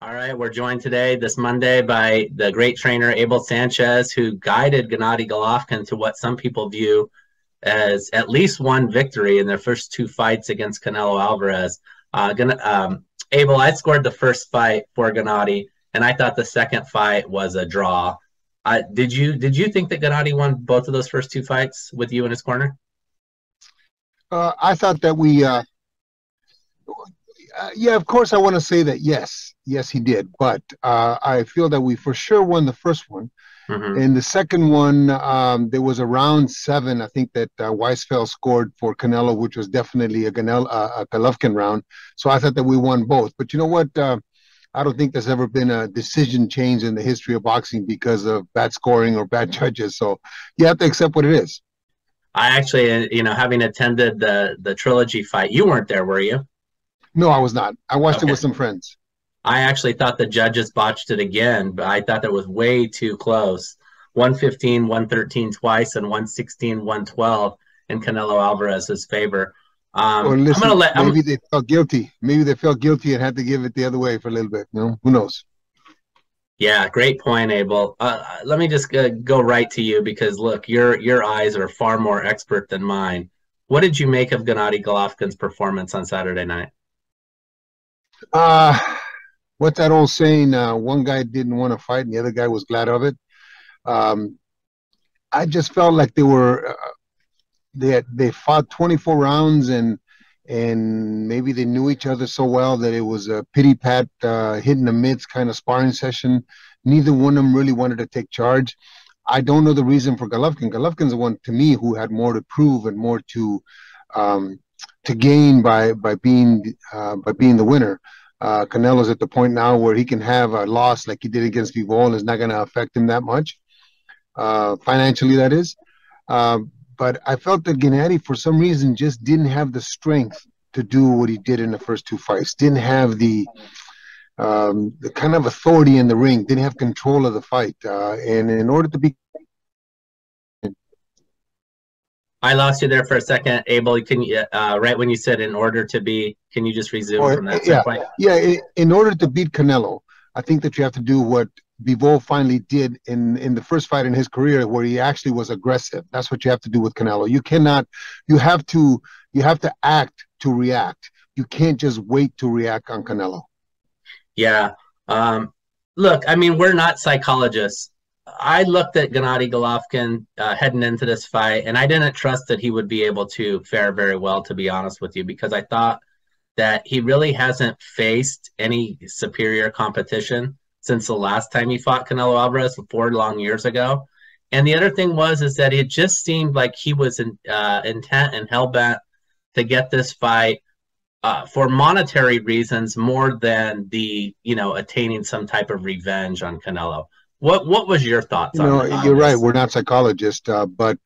All right, we're joined today, this Monday, by the great trainer Abel Sanchez, who guided Gennady Golovkin to what some people view as at least one victory in their first two fights against Canelo Alvarez. Abel, I scored the first fight for Gennady, and I thought the second fight was a draw. Did you think that Gennady won both of those first two fights with you in his corner? I thought that yeah, of course, I want to say that yes, he did. But I feel that we for sure won the first one. In the second one, there was a round 7, I think, that Weisfeld scored for Canelo, which was definitely a Golovkin round. So I thought that we won both. But you know what? I don't think there's ever been a decision change in the history of boxing because of bad scoring or bad judges. So you have to accept what it is. I actually, having attended the trilogy fight, you weren't there, were you? No, I was not. I watched it with some friends. I actually thought the judges botched it again, but I thought that was way too close. 115, 113 twice, and 116, 112 in Canelo Alvarez's favor. Or listen, maybe they felt guilty. Maybe they felt guilty and had to give it the other way for a little bit. Who knows? Yeah, great point, Abel. Let me just go right to you because, look, your eyes are far more expert than mine. What did you make of Gennady Golovkin's performance on Saturday night? What's that old saying? One guy didn't want to fight and the other guy was glad of it. I just felt like they fought 24 rounds and maybe they knew each other so well that it was a pity pat, hit in the midst kind of sparring session. Neither one of them really wanted to take charge. I don't know the reason for Golovkin. Golovkin's the one, to me, who had more to prove and more to gain by being the winner. Canelo's at the point now where he can have a loss like he did against Bivol, and it's not going to affect him that much, financially, that is. But I felt that Gennady, for some reason, just didn't have the strength to do what he did in the first two fights. Didn't have the kind of authority in the ring. Didn't have control of the fight. And in order to be, I lost you there for a second, Abel. Can you, right when you said "in order to be," can you just resume from that point? Yeah. In order to beat Canelo, I think that you have to do what Bivol finally did in the first fight in his career, where he actually was aggressive. That's what you have to do with Canelo. You cannot. You have to act to react. You can't just wait to react on Canelo. Yeah. Look, I mean, we're not psychologists. I looked at Gennady Golovkin heading into this fight, and I didn't trust that he would be able to fare very well, to be honest with you, because I thought that he really hasn't faced any superior competition since the last time he fought Canelo Alvarez 4 long years ago. And the other thing is that it just seemed like he was intent and hell-bent to get this fight for monetary reasons more than attaining some type of revenge on Canelo. What was your thoughts on this? You're right. We're not psychologists, but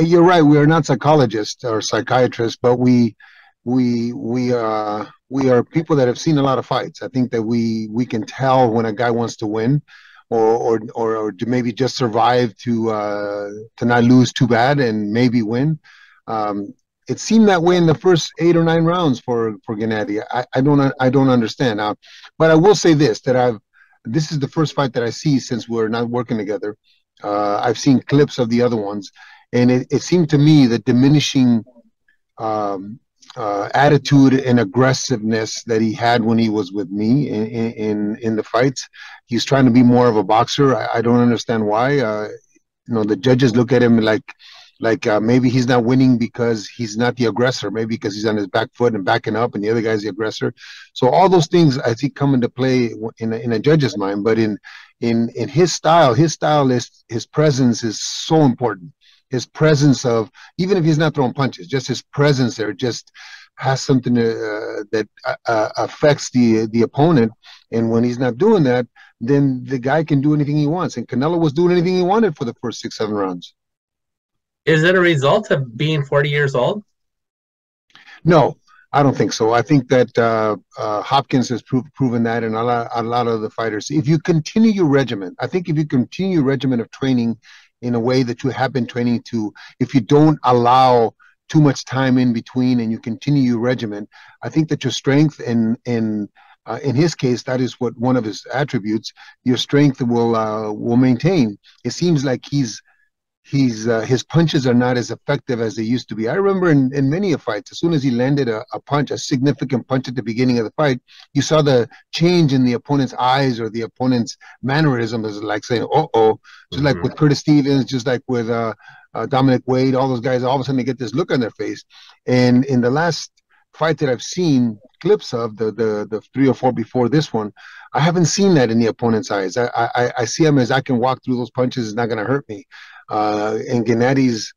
you're right. We are not psychologists or psychiatrists, but we are people that have seen a lot of fights. I think that we can tell when a guy wants to win, or to maybe just survive to not lose too bad and maybe win. It seemed that way in the first 8 or 9 rounds for Gennady. I don't understand. But I will say this, that this is the first fight that I see since we're not working together. I've seen clips of the other ones, and it seemed to me that diminishing attitude and aggressiveness that he had when he was with me in the fights. He's trying to be more of a boxer. I don't understand why. The judges look at him like maybe he's not winning because he's not the aggressor, maybe because he's on his back foot and backing up and the other guy's the aggressor. So all those things I think come into play in a judge's mind, but in his style is, his presence is so important. His presence of, even if he's not throwing punches, just his presence there just has something that affects the opponent. And when he's not doing that, then the guy can do anything he wants. And Canelo was doing anything he wanted for the first 6, 7 rounds. Is it a result of being 40 years old? No, I don't think so. I think that Hopkins has proven that, and a lot of the fighters. If you continue your regimen, I think if you continue your regimen of training in a way that you have been training to, if you don't allow too much time in between and you continue your regimen, I think that your strength in his case, that is what one of his attributes. Your strength will maintain. It seems like his punches are not as effective as they used to be. I remember in many fights, as soon as he landed a punch, a significant punch at the beginning of the fight, you saw the change in the opponent's eyes or the opponent's mannerism, as like saying, "Uh-oh," just like with Curtis Stevens, just like with Dominic Wade, all those guys. All of a sudden, they get this look on their face. And in the last fight that I've seen clips of, the 3 or 4 before this one, I haven't seen that in the opponent's eyes. I see him as, I can walk through those punches, it's not going to hurt me. And Gennady's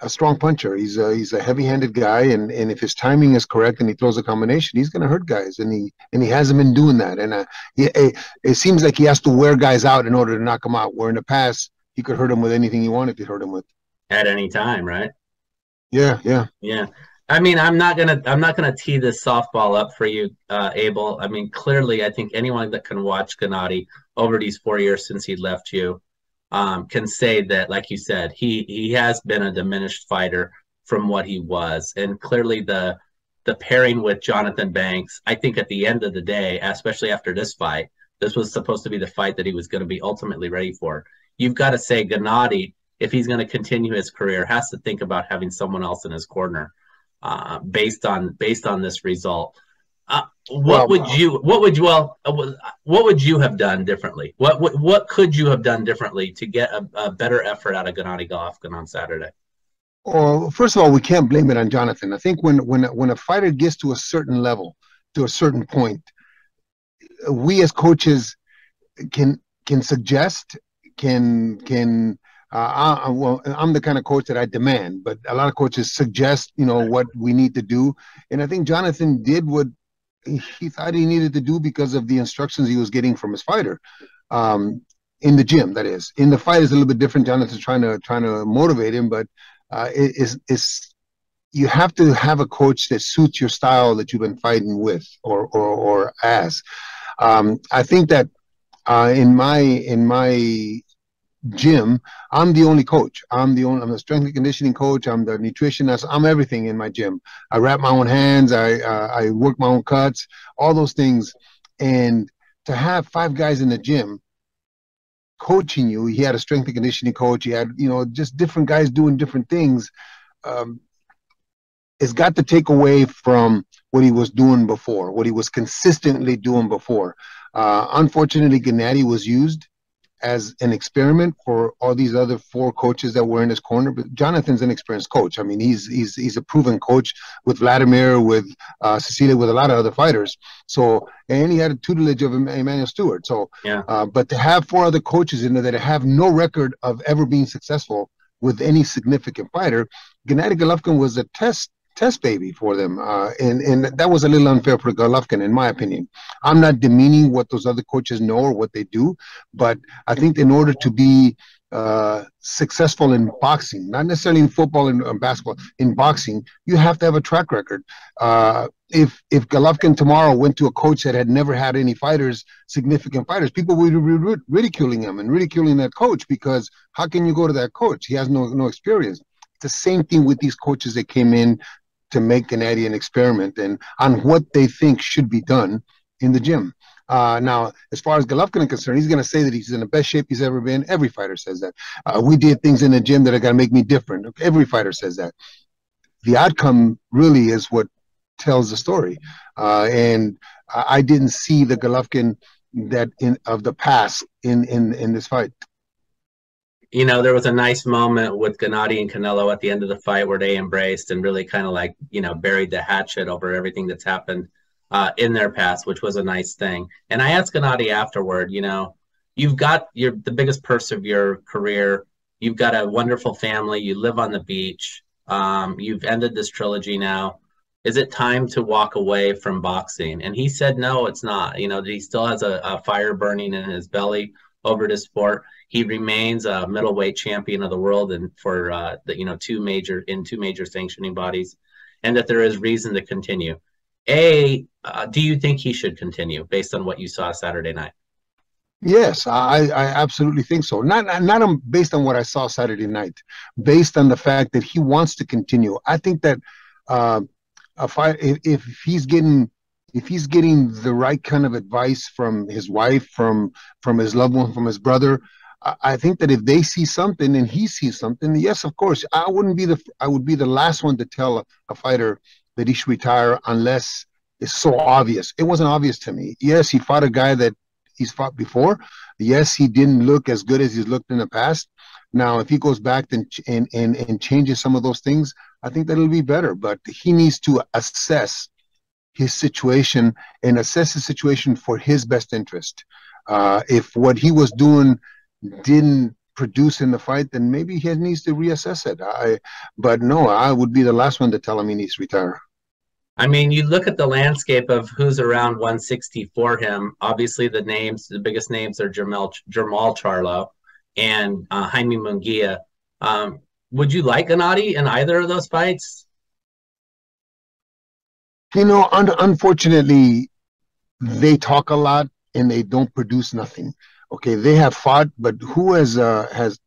a strong puncher. He's a heavy-handed guy, and if his timing is correct and he throws a combination, he's going to hurt guys, and he hasn't been doing that. And it seems like he has to wear guys out in order to knock them out, where in the past he could hurt them with anything he wanted to hurt them with at any time, right? Yeah. I mean, I'm not gonna tee this softball up for you, Abel. I mean, clearly, I think anyone that can watch Gennady over these 4 years since he left you can say that, like you said, he has been a diminished fighter from what he was, and clearly the pairing with Jonathan Banks, I think at the end of the day, especially after this fight, this was supposed to be the fight that he was going to be ultimately ready for. You've got to say Gennady, if he's going to continue his career, has to think about having someone else in his corner. Based on this result, what would you have done differently? What could you have done differently to get a better effort out of Gennady Golovkin on Saturday? Well, first of all, we can't blame it on Jonathan. I think when a fighter gets to a certain level, to a certain point, we as coaches can suggest, well, I'm the kind of coach that I demand, but a lot of coaches suggest, what we need to do. And I think Jonathan did what he thought he needed to do because of the instructions he was getting from his fighter, in the gym. That is, in the fight is a little bit different. Jonathan's trying to motivate him, but you have to have a coach that suits your style that you've been fighting with or as. I think that in my gym, I'm the only coach. I'm the strength and conditioning coach. I'm the nutritionist. I'm everything in my gym. I wrap my own hands. I work my own cuts, all those things. And to have 5 guys in the gym coaching you, he had a strength and conditioning coach. He had, just different guys doing different things. It's got to take away from what he was doing before, what he was consistently doing before. Unfortunately, Gennady was used as an experiment for all these other 4 coaches that were in his corner. But Jonathan's an experienced coach. I mean, he's a proven coach with Vladimir, with Cecilia, with a lot of other fighters. So, and he had a tutelage of Emmanuel Stewart. So, yeah. But to have 4 other coaches in there that have no record of ever being successful with any significant fighter, Gennady Golovkin was a test baby for them, and that was a little unfair for Golovkin, in my opinion. I'm not demeaning what those other coaches know or what they do, but I think in order to be successful in boxing, not necessarily in football and basketball, in boxing, you have to have a track record. If Golovkin tomorrow went to a coach that had never had any fighters, significant fighters, people would be ridiculing him and ridiculing that coach, because how can you go to that coach? He has no experience. It's the same thing with these coaches that came in to make Gennady an experiment and on what they think should be done in the gym. Now, as far as Golovkin is concerned, he's going to say that he's in the best shape he's ever been. Every fighter says that. We did things in the gym that are going to make me different. Every fighter says that. The outcome really is what tells the story. And I didn't see the Golovkin of the past in this fight. There was a nice moment with Gennady and Canelo at the end of the fight where they embraced and really kind of like, buried the hatchet over everything that's happened in their past, which was a nice thing. And I asked Gennady afterward, you've got the biggest purse of your career. You've got a wonderful family. You live on the beach. You've ended this trilogy now. Is it time to walk away from boxing? And he said, no, it's not. He still has a fire burning in his belly over this sport. He remains a middleweight champion of the world and for two major sanctioning bodies, and that there is reason to continue. Do you think he should continue based on what you saw Saturday night? Yes, I absolutely think so. Not based on what I saw Saturday night, based on the fact that he wants to continue. I think that uh, if he's getting the right kind of advice from his wife, from his loved one, from his brother, I think that if they see something and he sees something, yes, of course, I would be the last one to tell a fighter that he should retire unless it's so obvious. It wasn't obvious to me. Yes, he fought a guy that he's fought before. Yes, he didn't look as good as he's looked in the past. Now, if he goes back and changes some of those things, I think that'll be better. But he needs to assess his situation and assess his situation for his best interest. If what he was doing didn't produce in the fight, then maybe he needs to reassess it. But no, I would be the last one to tell him he needs to retire. I mean, you look at the landscape of who's around 160 for him. Obviously, the biggest names are Jermall Charlo and Jaime Munguia. Would you like Gennady in either of those fights? Unfortunately, they talk a lot and they don't produce nothing. Okay, they have fought, but who has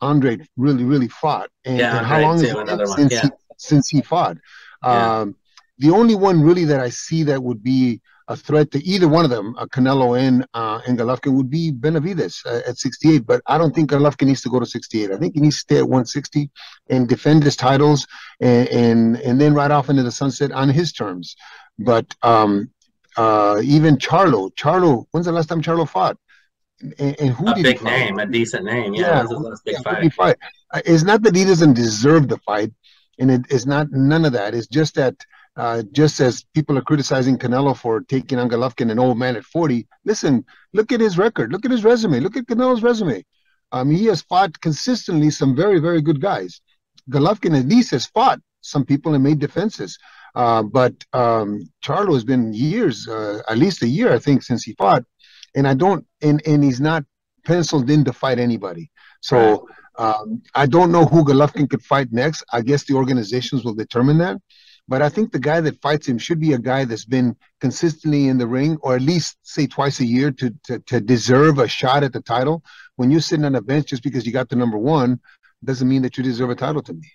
Andre really fought? Yeah, And how Andre long has too, it been another one. Yeah, since he fought? yeah, The only one really that I see that would be a threat to either one of them, Canelo and Golovkin, would be Benavides at 68. But I don't think Golovkin needs to go to 68. I think he needs to stay at 160 and defend his titles and then ride off into the sunset on his terms. But even Charlo, when's the last time Charlo fought? And who a did he big fight? name, a decent name. Yeah, Yeah, when's his last big yeah, who did he fight? fight? It's not that he doesn't deserve the fight, and it's not none of that. It's just that just as people are criticizing Canelo for taking on Golovkin, an old man at 40, listen, look at his record, look at his resume, look at Canelo's resume. He has fought consistently some very good guys. Golovkin at least has fought some people and made defenses. But Charlo has been years, at least a year, I think, since he fought, and I don't, and he's not penciled in to fight anybody. Right. So I don't know who Golovkin could fight next. I guess the organizations will determine that. But I think the guy that fights him should be a guy that's been consistently in the ring, or at least say twice a year to deserve a shot at the title. When you're sitting on a bench just because you got the number one, doesn't mean that you deserve a title to me.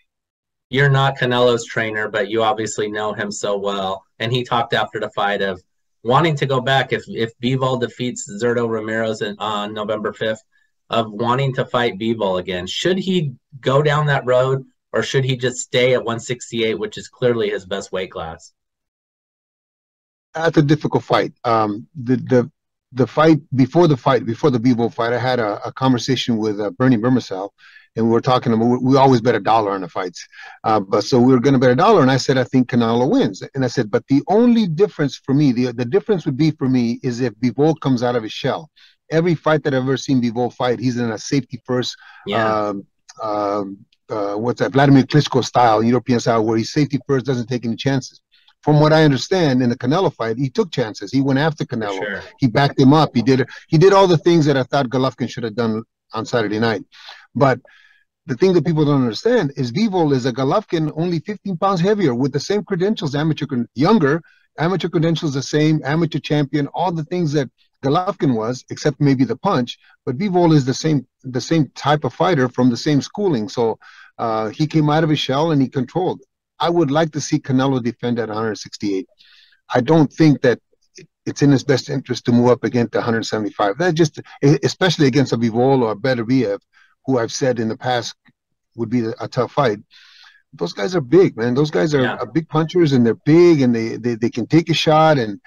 You're not Canelo's trainer, but you obviously know him so well. And he talked after the fight of wanting to go back if Bivol defeats Zurdo Ramirez on November 5th, of wanting to fight Bivol again. Should he go down that road, or should he just stay at 168, which is clearly his best weight class? That's a difficult fight. The fight, before the Bivol fight, I had a conversation with Bernie Bermesel, and we were talking about, we always bet $1 on the fights. But so we were going to bet $1, and I said, I think Canelo wins. And I said, but the only difference for me, the difference would be for me is if Bivol comes out of his shell. Every fight that I've ever seen Bivol fight, he's in a safety first, Yeah, what's that, Vladimir Klitschko style, European style, where he's safety first, doesn't take any chances. From what I understand, in the Canelo fight, he took chances. He went after for Canelo. sure. He backed him up. He did all the things that I thought Golovkin should have done on Saturday night. But the thing that people don't understand is Bivol is a Golovkin only 15 pounds heavier with the same credentials, younger, amateur credentials the same, amateur champion, all the things that Golovkin was, except maybe the punch. But Bivol is the same type of fighter from the same schooling. So he came out of his shell and he controlled. I would like to see Canelo defend at 168. I don't think that it's in his best interest to move up against 175. That just, especially against a Bivol or a Beterbiev, who I've said in the past would be a tough fight. Those guys are big, man. Those guys Yeah. are big punchers, and they're big, and they can take a shot, and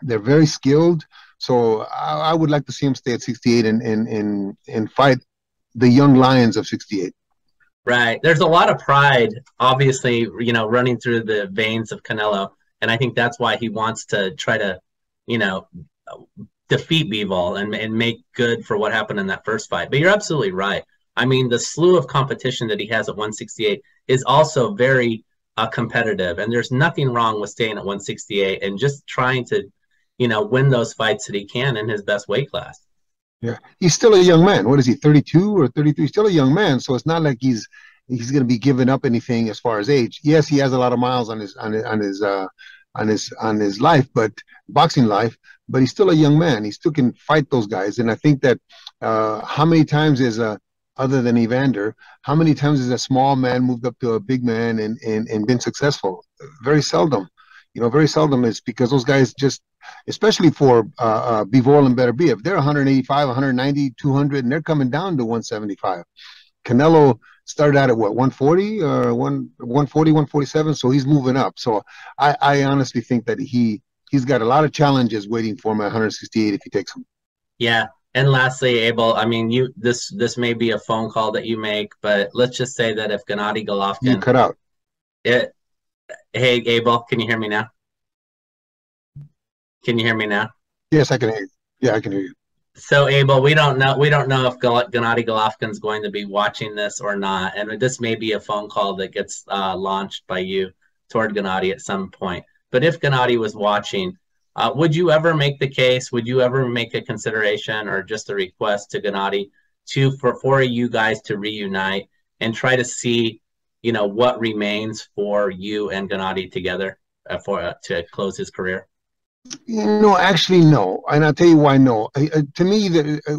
they're very skilled. So I would like to see him stay at 68 and fight the young lions of 68. Right. There's a lot of pride, obviously, running through the veins of Canelo. And I think that's why he wants to try to, you know, defeat Bivol and make good for what happened in that first fight. But you're absolutely right. I mean, the slew of competition that he has at 168 is also very competitive. And there's nothing wrong with staying at 168 and just trying to, win those fights that he can in his best weight class. Yeah, he's still a young man. What is he, 32 or 33? He's still a young man, so it's not like he's going to be giving up anything as far as age. Yes, he has a lot of miles on his on his life, but boxing life. But he's still a young man. He still can fight those guys. And I think that how many times is a other than Evander, how many times has a small man moved up to a big man and been successful? Very seldom. You know, very seldom. Is because those guys just, especially for Bivol and Beterbiev, they're 185, 190, 200, and they're coming down to 175. Canelo started out at what, 140 or 140, 147, so he's moving up. So I honestly think that he's got a lot of challenges waiting for him at 168 if he takes him. Yeah. And lastly, Abel, I mean, this may be a phone call that you make, but let's just say that if Gennady Golovkin, you cut out. Hey, Abel, can you hear me now? Can you hear me now? Yes, I can hear you. Yeah, I can hear you. So, Abel, we don't know if Gennady Golovkin's going to be watching this or not, and this may be a phone call that gets launched by you toward Gennady at some point. But if Gennady was watching, would you ever make the case? Would you ever make a consideration or just a request to Gennady for you guys to reunite and try to see, you know, what remains for you and Gennady together to close his career? No, actually, no. And I'll tell you why no. To me,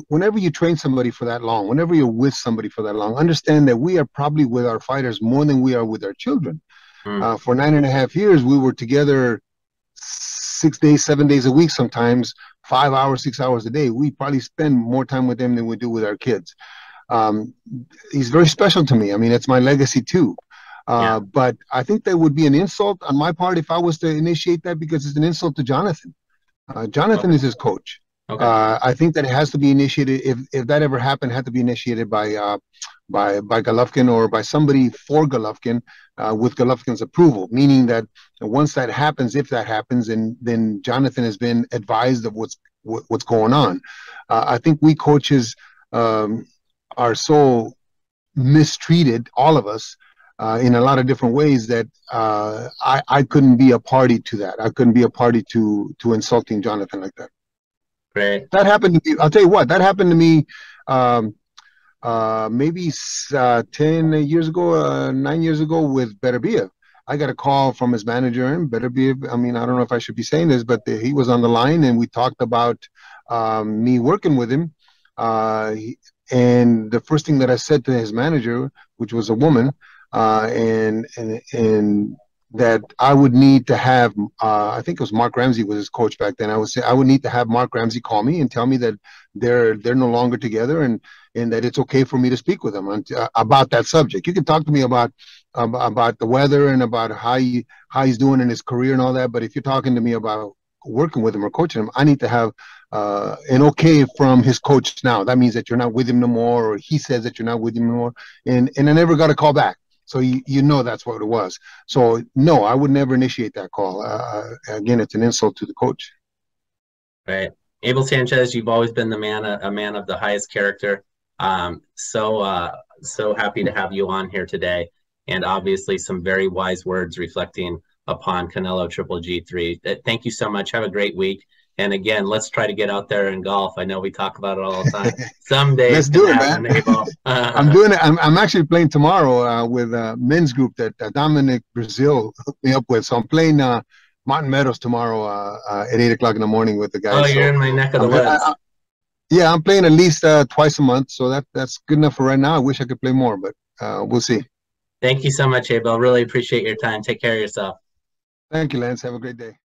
whenever you train somebody for that long, whenever you're with somebody for that long, understand that we are probably with our fighters more than we are with our children. For 9.5 years, we were together 6 days, 7 days a week, sometimes 5 hours, 6 hours a day. We probably spend more time with them than we do with our kids. He's very special to me. I mean, it's my legacy too. But I think that would be an insult on my part if I was to initiate that, because it's an insult to Jonathan. Jonathan is his coach. I think that it has to be initiated. If that ever happened, it had to be initiated by Golovkin or by somebody for Golovkin with Golovkin's approval. Meaning that once that happens, if that happens, and then Jonathan has been advised of what's going on. I think we coaches are so mistreated, all of us, in a lot of different ways that I couldn't be a party to that. I couldn't be a party to insulting Jonathan like that. Great. That happened to me. I'll tell you what, that happened to me maybe 10 years ago, 9 years ago with Beterbiev. I got a call from his manager, and Beterbiev, I mean, I don't know if I should be saying this, but he was on the line, and we talked about me working with him. And the first thing that I said to his manager, which was a woman, and that I would need to have, I think it was Mark Ramsey was his coach back then. I would say I would need to have Mark Ramsey call me and tell me that they're no longer together, and that it's okay for me to speak with him about that subject. You can talk to me about the weather and about how he's doing in his career and all that, but if you're talking to me about working with him or coaching him, I need to have an okay from his coach now. That means that you're not with him no more, or he says that you're not with him no more, and I never got a call back. So you know that's what it was. So no, I would never initiate that call. Again, it's an insult to the coach. Right. Abel Sanchez, you've always been a man of the highest character. So happy to have you on here today, and obviously some very wise words reflecting upon Canelo Triple G3. Thank you so much. Have a great week. And again, let's try to get out there and golf. I know we talk about it all the time. Someday, let's do it, man. I'm doing it. I'm actually playing tomorrow with a men's group that Dominic Brazil hooked me up with. So I'm playing Martin Meadows tomorrow at 8 o'clock in the morning with the guys. Oh, you're in my neck of the woods. Yeah, I'm playing at least twice a month, so that's good enough for right now. I wish I could play more, but we'll see. Thank you so much, Abel. Really appreciate your time. Take care of yourself. Thank you, Lance. Have a great day.